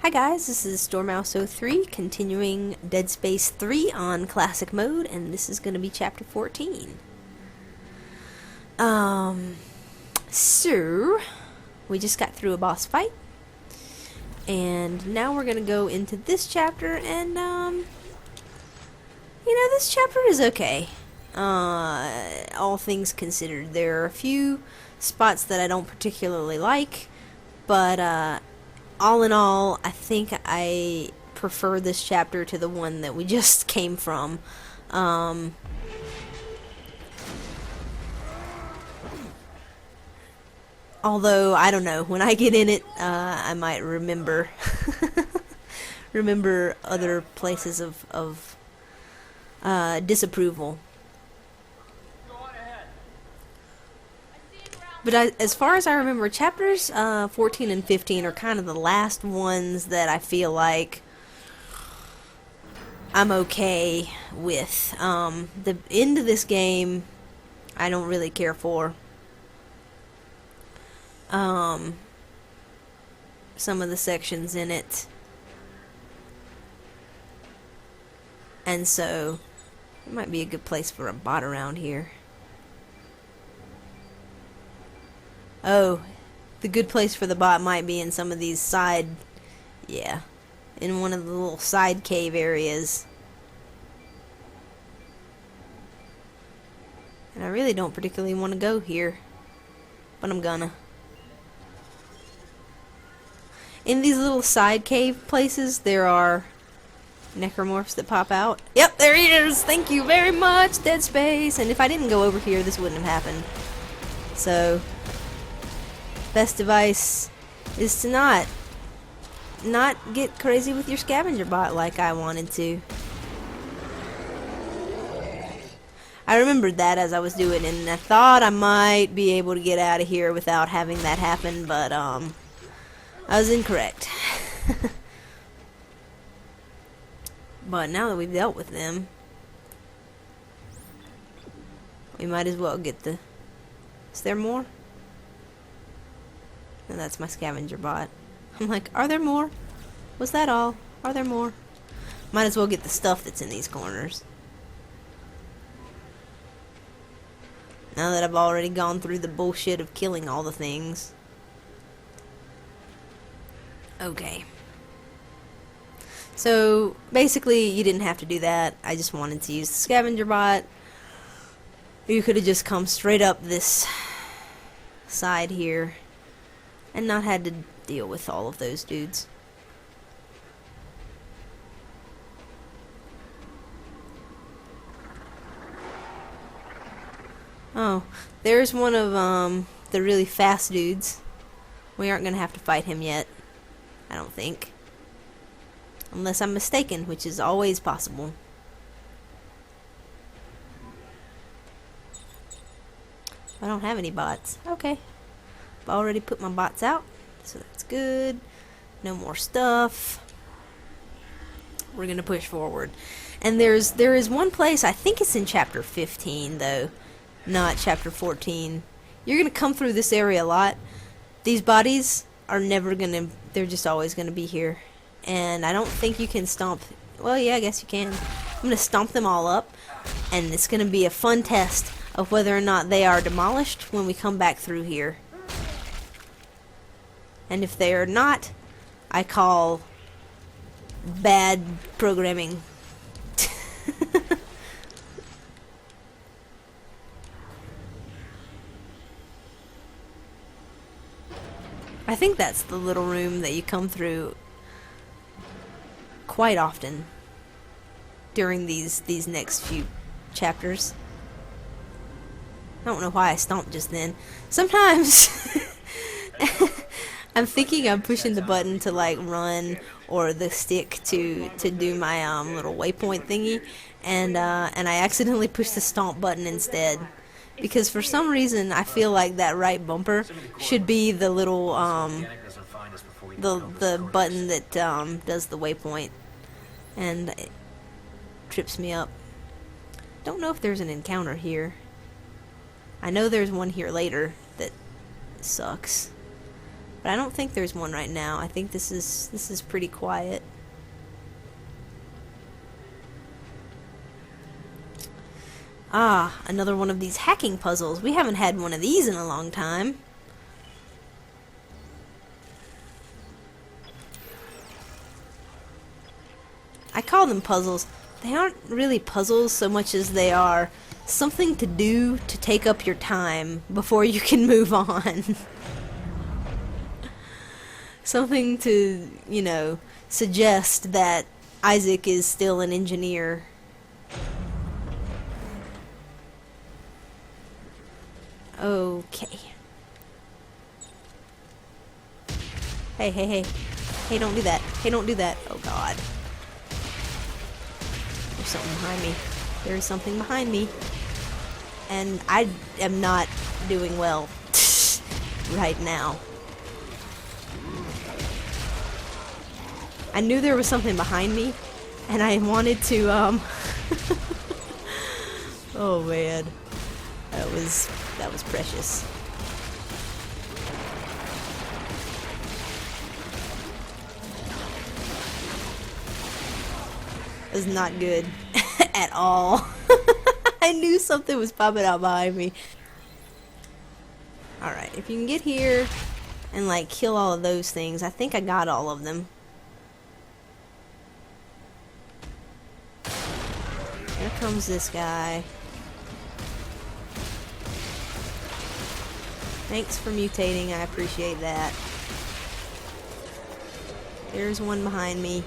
Hi guys, this is Stormouse03 continuing Dead Space 3 on classic mode, and this is going to be chapter 14. So we just got through a boss fight, and now we're going to go into this chapter, and this chapter is okay. All things considered, there are a few spots that I don't particularly like, but all in all, I think I prefer this chapter to the one that we just came from. Although, I don't know, when I get in it, I might remember remember other places of disapproval. But as far as I remember, chapters 14 and 15 are kind of the last ones that I feel like I'm okay with. The end of this game, I don't really care for. Some of the sections in it. And so, it might be a good place for a bot around here. Oh, the good place for the bot might be in some of these side, in one of the little side cave areas. And I really don't particularly want to go here, but I'm gonna. In these little side cave places, there are necromorphs that pop out. Yep, there he is! Thank you very much, Dead Space! And if I didn't go over here, this wouldn't have happened. So best advice is to not get crazy with your scavenger bot like I wanted to. I remembered that as I was doing it, and I thought I might be able to get out of here without having that happen, but I was incorrect. But now that we've dealt with them, we might as well get the... Is there more? And that's my scavenger bot. I'm like, are there more? Was that all? Are there more? Might as well get the stuff that's in these corners. Now that I've already gone through the bullshit of killing all the things. Okay. So, basically, you didn't have to do that. I just wanted to use the scavenger bot. You could have just come straight up this side here and not had to deal with all of those dudes. Oh, there's one of the really fast dudes. We aren't gonna have to fight him yet, I don't think. Unless I'm mistaken, which is always possible. I don't have any bots. Okay. I've already put my bots out, so that's good. No more stuff. We're gonna push forward. And there is one place, I think it's in chapter 15 though, not chapter 14. You're gonna come through this area a lot. These bodies are never gonna, they're just always gonna be here. And I don't think you can stomp, well yeah, I guess you can. I'm gonna stomp them all up, and it's gonna be a fun test of whether or not they are demolished when we come back through here. And if they are not, I call bad programming. I think that's the little room that you come through quite often during these next few chapters. I don't know why I stomped just then. Sometimes I'm thinking I'm pushing the button to like run, or the stick to do my little waypoint thingy, and I accidentally push the stomp button instead, because for some reason I feel like that right bumper should be the little the button that does the waypoint, and it trips me up. Don't know if there's an encounter here. I know there's one here later that sucks. But I don't think there's one right now. I think this is pretty quiet. Ah, another one of these hacking puzzles. We haven't had one of these in a long time. I call them puzzles. They aren't really puzzles so much as they are something to do to take up your time before you can move on. Something to, you know, suggest that Isaac is still an engineer. Okay. Hey, hey, hey. Hey, don't do that. Hey, don't do that. Oh, God. There's something behind me. There is something behind me. And I am not doing well right now. I knew there was something behind me, and I wanted to, oh, man. That was precious. It was not good at all. I knew something was popping out behind me. Alright, if you can get here and like kill all of those things, I think I got all of them. Here comes this guy. Thanks for mutating, I appreciate that. There's one behind me.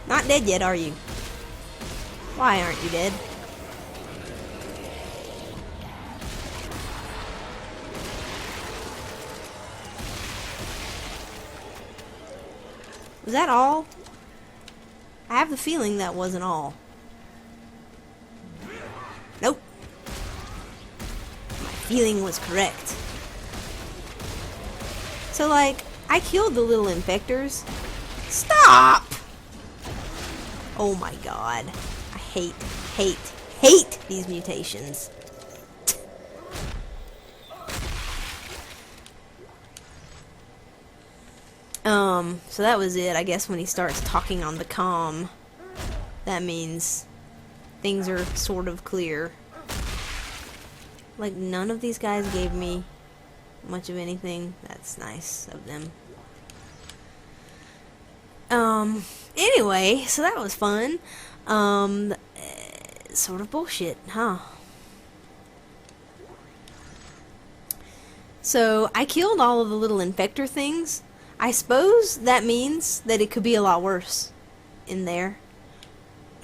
Not dead yet, are you? Why aren't you dead? Was that all? I have the feeling that wasn't all. Nope. My feeling was correct. So, like, I killed the little infectors. Stop! Oh my god. I hate these mutations. So that was it. I guess when he starts talking on the comm, that means things are sort of clear. Like, none of these guys gave me much of anything. That's nice of them. Anyway, so that was fun. Sort of bullshit, huh? So, I killed all of the little infector things. I suppose that means that it could be a lot worse in there.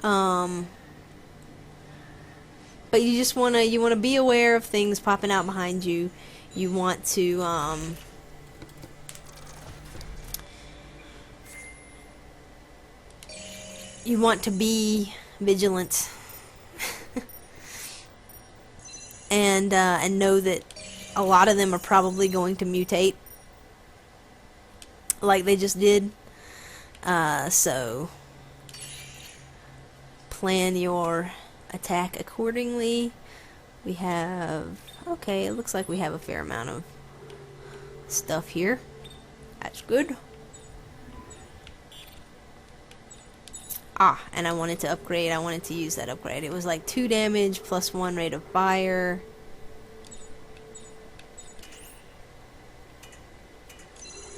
But you just wanna be aware of things popping out behind you. You want to be vigilant. and know that a lot of them are probably going to mutate like they just did. So plan your attack accordingly. We have, okay, it looks like we have a fair amount of stuff here. That's good. Ah, and I wanted to upgrade. I wanted to use that upgrade. It was like 2 damage plus 1 rate of fire.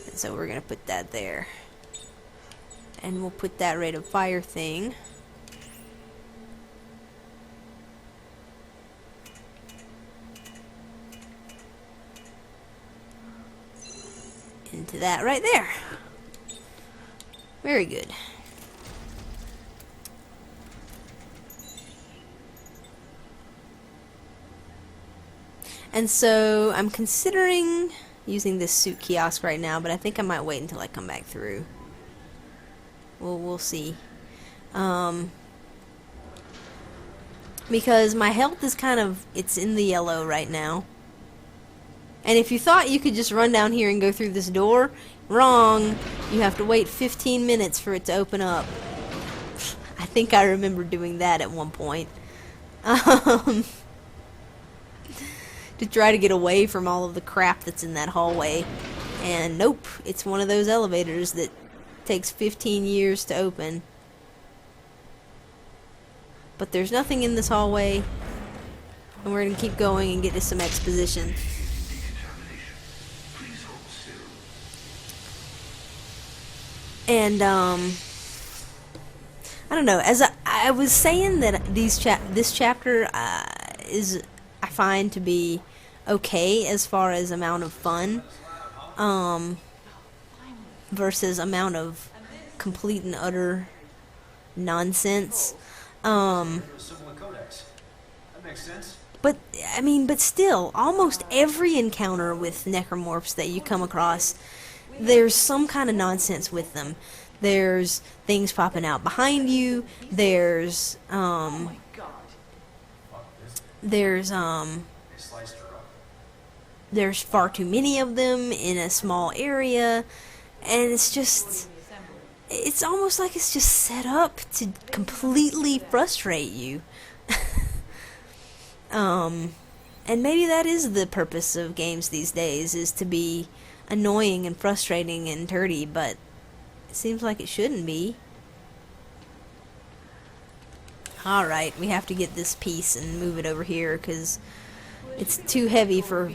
And so we're gonna put that there. And we'll put that rate of fire thing into that right there. Very good. And so I'm considering using this suit kiosk right now, but I think I might wait until I come back through. We'll see. Because my health is kind of, it's in the yellow right now. And if you thought you could just run down here and go through this door, wrong. You have to wait 15 minutes for it to open up. I think I remember doing that at one point. To try to get away from all of the crap that's in that hallway. And nope, it's one of those elevators that takes 15 years to open. But there's nothing in this hallway. And we're going to keep going and get to some exposition. And, I don't know, as I was saying that this chapter is, I find to be okay as far as amount of fun, versus amount of complete and utter nonsense. But, I mean, but still, almost every encounter with necromorphs that you come across, there's some kind of nonsense with them. There's things popping out behind you. There's far too many of them in a small area, and it's almost like it's just set up to completely frustrate you. And maybe that is the purpose of games these days, is to be annoying and frustrating and dirty, but it seems like it shouldn't be. Alright, we have to get this piece and move it over here, because it's too heavy for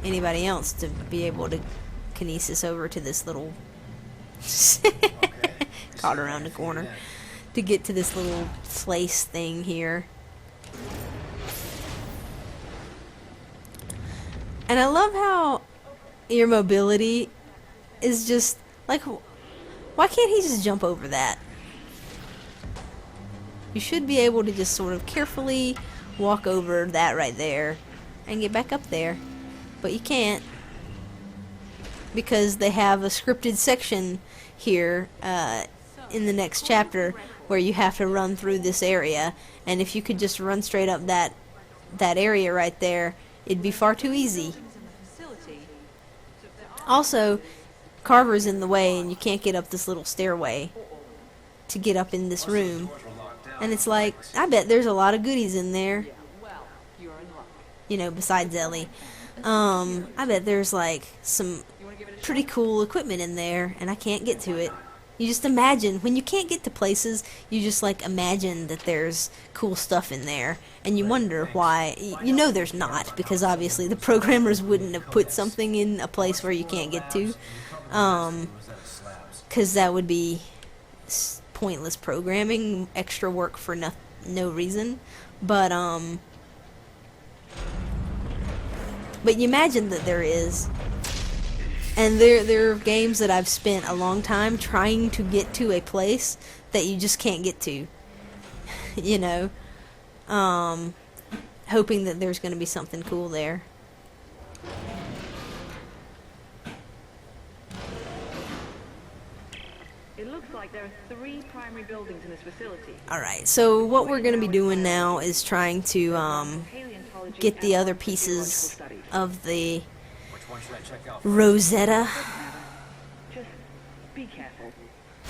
anybody else to be able to kinesis over to this little caught around the corner to get to this little place thing here. And I love how your mobility is just like, why can't he just jump over that? You should be able to just sort of carefully walk over that right there and get back up there, but you can't, because they have a scripted section here in the next chapter where you have to run through this area, and if you could just run straight up that area right there, it'd be far too easy. Also, Carver's in the way and you can't get up this little stairway to get up in this room. And it's like, I bet there's a lot of goodies in there. You know, besides Ellie. I bet there's like some pretty cool equipment in there and I can't get to it. You just imagine, when you can't get to places, you just like imagine that there's cool stuff in there, and you wonder why. You know there's not, because obviously the programmers wouldn't have put something in a place where you can't get to, because that would be pointless programming, extra work for no reason. But you imagine that there is. And there are games that I've spent a long time trying to get to a place that you just can't get to. You know? Hoping that there's going to be something cool there. It looks like there are 3 primary buildings in this facility. Alright, so what we're going to be doing now is trying to get the other pieces of the Rosetta. Just be careful.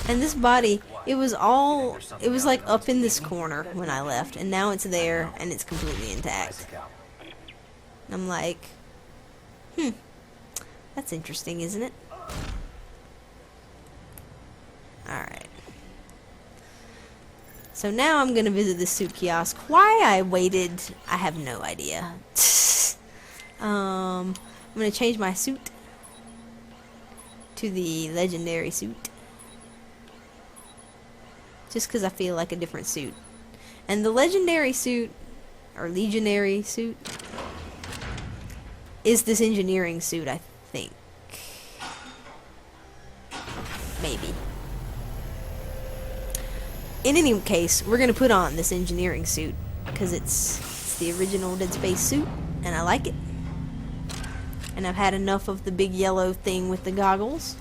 And this body, it was like up in this corner when I left, and now it's there and it's completely intact. And I'm like, that's interesting, isn't it? Alright. So now I'm gonna visit the suit kiosk. Why I waited, I have no idea. I'm gonna change my suit to the legendary suit. Just because I feel like a different suit. And the legendary suit, or legionary suit, is this engineering suit, I think. Maybe. In any case, we're gonna put on this engineering suit because it's the original Dead Space suit, and I like it. And I've had enough of the big yellow thing with the goggles.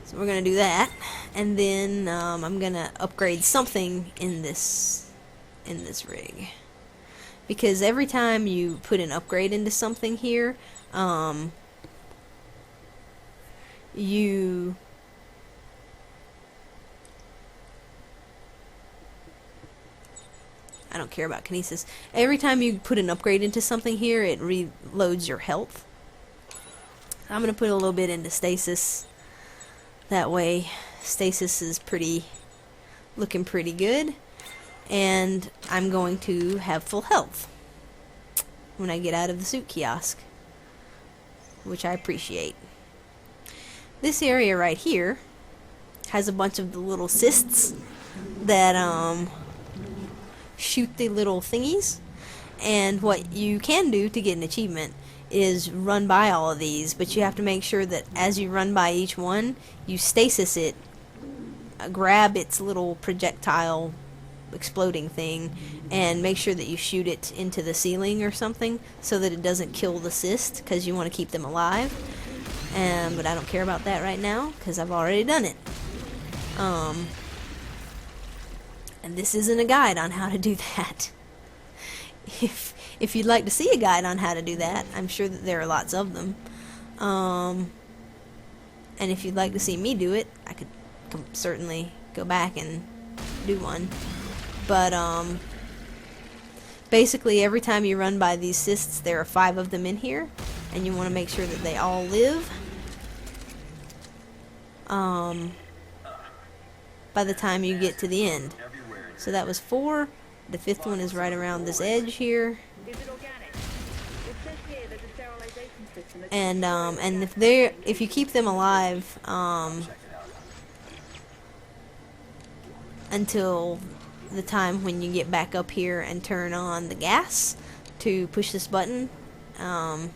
So we're gonna do that, and then I'm gonna upgrade something in this rig, because every time you put an upgrade into something here, you I don't care about kinesis. Every time you put an upgrade into something here, it reloads your health. I'm going to put a little bit into stasis. That way, stasis is looking pretty good. And I'm going to have full health when I get out of the suit kiosk, which I appreciate. This area right here has a bunch of the little cysts that shoot the little thingies, and what you can do to get an achievement is run by all of these, but you have to make sure that as you run by each one, you stasis it, grab its little projectile exploding thing, and make sure that you shoot it into the ceiling or something so that it doesn't kill the cyst, because you want to keep them alive. But I don't care about that right now because I've already done it. And this isn't a guide on how to do that. If you'd like to see a guide on how to do that, I'm sure that there are lots of them. And if you'd like to see me do it, I could certainly go back and do one. But basically every time you run by these cysts, there are 5 of them in here, and you want to make sure that they all live. By the time you get to the end. So that was 4. The 5th one is right around this edge here. Is it organic? It says here there's a sterilization system that And if you keep them alive until the time when you get back up here and turn on the gas to push this button and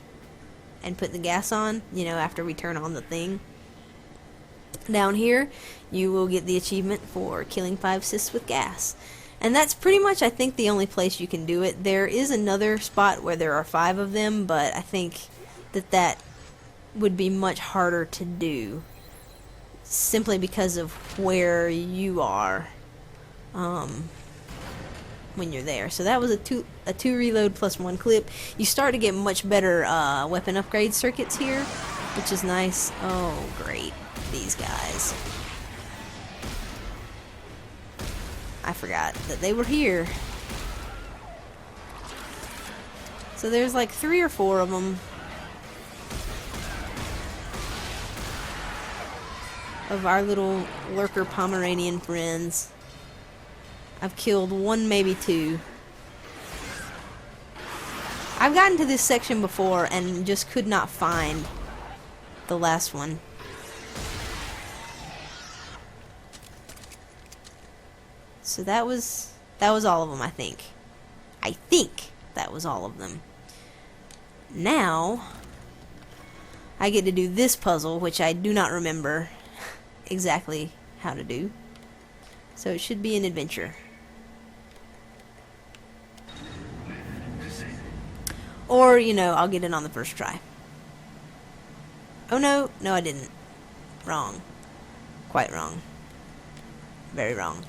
put the gas on, after we turn on the thing. Down here, you will get the achievement for killing 5 cysts with gas. And that's pretty much, I think, the only place you can do it. There is another spot where there are 5 of them, but I think that would be much harder to do, simply because of where you are when you're there. So that was a two reload plus 1 clip. You start to get much better weapon upgrade circuits here, which is nice. Oh, great. These guys. I forgot that they were here. So there's like 3 or 4 of them. Of our little lurker Pomeranian friends. I've killed 1, maybe 2. I've gotten to this section before and just could not find the last one. So that was all of them, I think. I think that was all of them. Now, I get to do this puzzle, which I do not remember exactly how to do. So it should be an adventure. Or, I'll get it on the first try. Oh no, I didn't. Wrong. Quite wrong. Very wrong.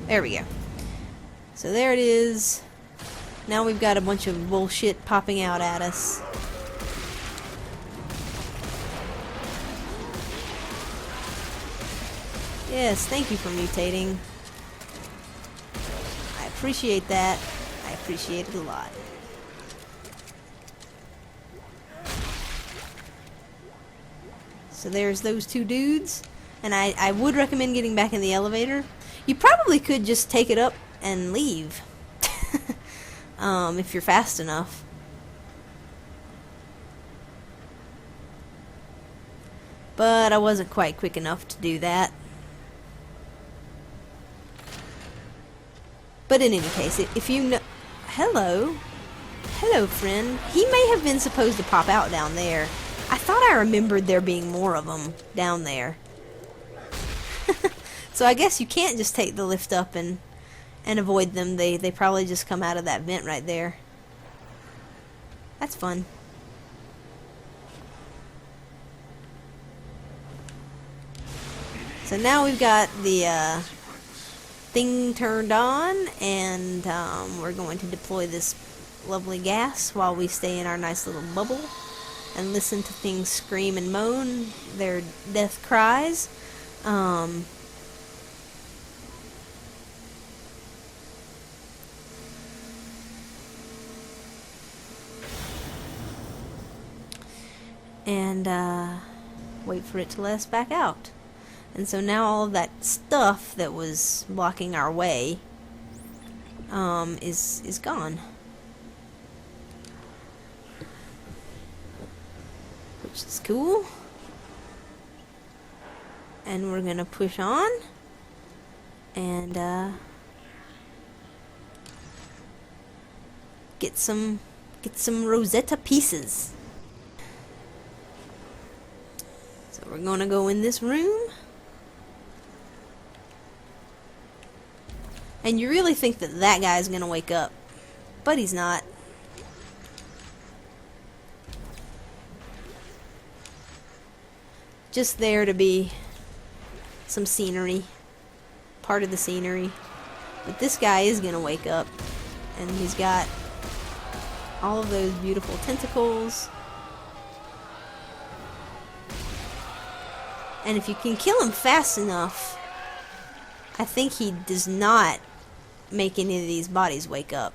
There we go. So there it is. Now we've got a bunch of bullshit popping out at us. Yes, thank you for mutating. I appreciate that. I appreciate it a lot. So there's those 2 dudes. And I would recommend getting back in the elevator. You probably could just take it up and leave. If you're fast enough. But I wasn't quite quick enough to do that. But in any case, if you know... Hello. Hello, friend. He may have been supposed to pop out down there. I thought I remembered there being more of them down there. So I guess you can't just take the lift up and and avoid them. They probably just come out of that vent right there. That's fun. So now we've got the thing turned on, and we're going to deploy this lovely gas while we stay in our nice little bubble and listen to things scream and moan their death cries. And wait for it to let us back out. And so now all of that stuff that was blocking our way is gone. Which is cool. And we're gonna push on and get some Rosetta pieces. So we're gonna go in this room. And you really think that that guy's gonna wake up, but he's not. Just there to be some scenery, part of the scenery. But this guy is gonna wake up, and he's got all of those beautiful tentacles. And if you can kill him fast enough, I think he does not make any of these bodies wake up.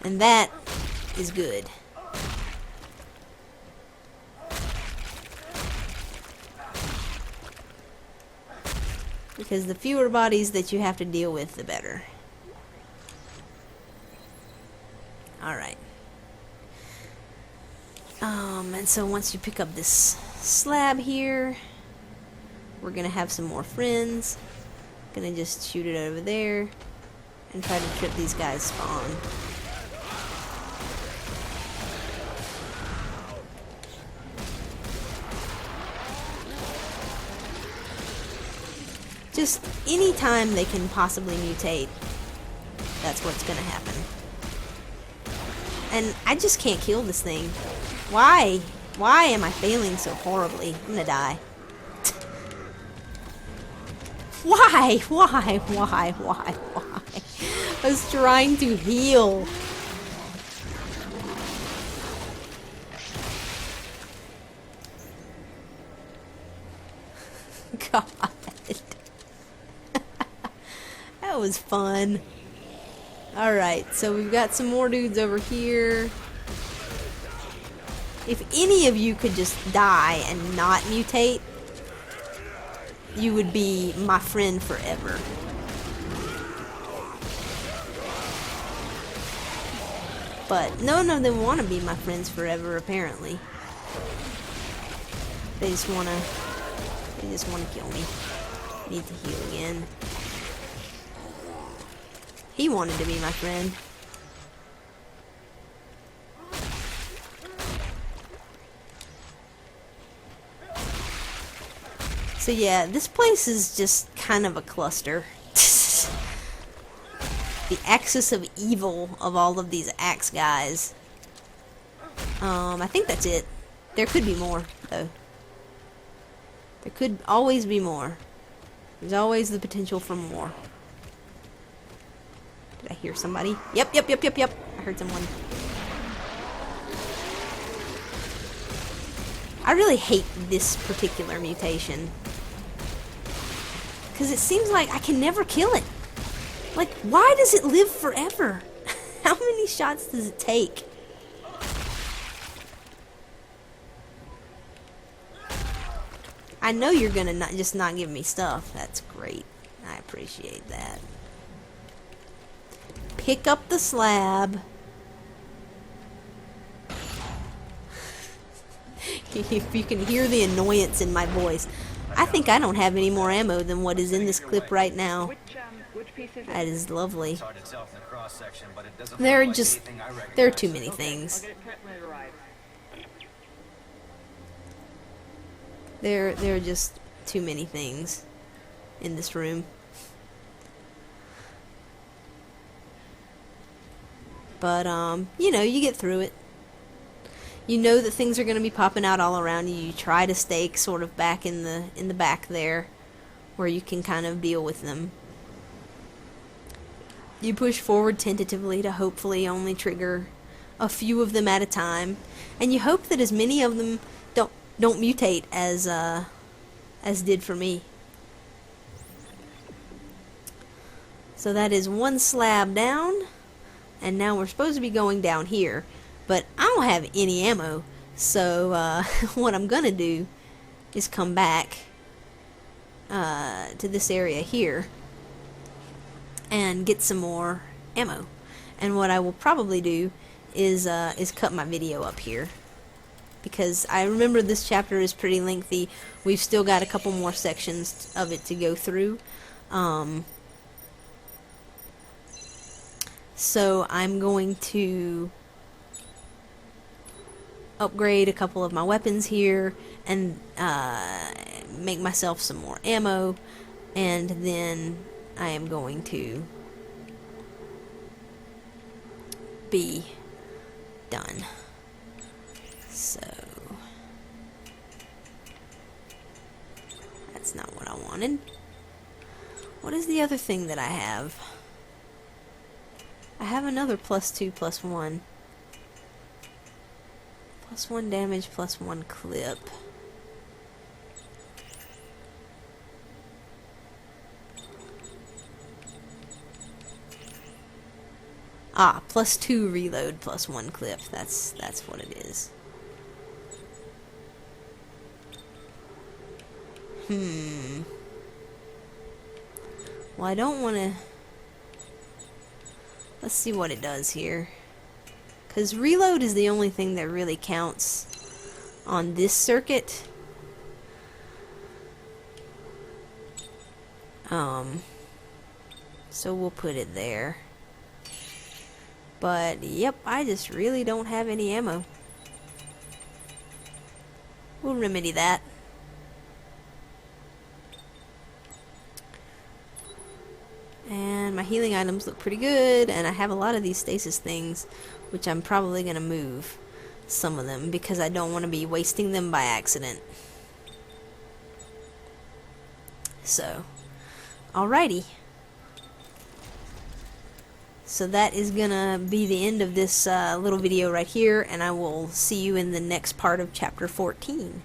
And that is good. Because the fewer bodies that you have to deal with, the better. Alright. And so once you pick up this slab here, we're gonna have some more friends. Gonna just shoot it over there and try to trip these guys spawn. Just any time they can possibly mutate, that's what's gonna happen. And I just can't kill this thing. Why? Why am I failing so horribly? I'm gonna die. Why? Why? I was trying to heal. God. That was fun. Alright, so we've got some more dudes over here. If any of you could just die and not mutate, you would be my friend forever. But none of them want to be my friends forever, apparently. They just want to kill me. Need to heal again. He wanted to be my friend. So yeah, this place is just kind of a cluster. The axis of evil of all of these axe guys. I think that's it. There could be more, though. There could always be more. There's always the potential for more. Did I hear somebody? Yep. I heard someone. I really hate this particular mutation. Because it seems like I can never kill it. Like, why does it live forever? How many shots does it take? I know you're gonna not give me stuff. That's great. I appreciate that. Pick up the slab. If you can hear the annoyance in my voice. I think I don't have any more ammo than what is in this clip right now. That is lovely. There are too many things. There are just too many things. in this room. But, you know, you get through it. You know that things are going to be popping out all around you. You try to stay sort of back in the back there, where you can kind of deal with them. You push forward tentatively to hopefully only trigger a few of them at a time, and you hope that as many of them don't mutate as did for me. So that is one slab down, and now we're supposed to be going down here, but I don't have any ammo, so what I'm gonna do is come back to this area here and get some more ammo. And what I will probably do is cut my video up here, because I remember this chapter is pretty lengthy. We've still got a couple more sections of it to go through. So I'm going to upgrade a couple of my weapons here and make myself some more ammo, and then I am going to be done. So that's not what I wanted. What is the other thing that I have? I have another +2 +1. +1 damage, +1 clip. Ah, +2 reload, +1 clip. That's what it is. Well, I don't want to... Let's see what it does here. Because reload is the only thing that really counts on this circuit. So we'll put it there. But, yep, I just really don't have any ammo. We'll remedy that. And my healing items look pretty good, and I have a lot of these stasis things, which I'm probably going to move some of them, because I don't want to be wasting them by accident. So, alrighty. So that is gonna be the end of this little video right here, and I will see you in the next part of chapter 14.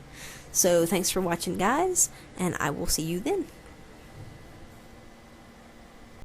So thanks for watching, guys, and I will see you then.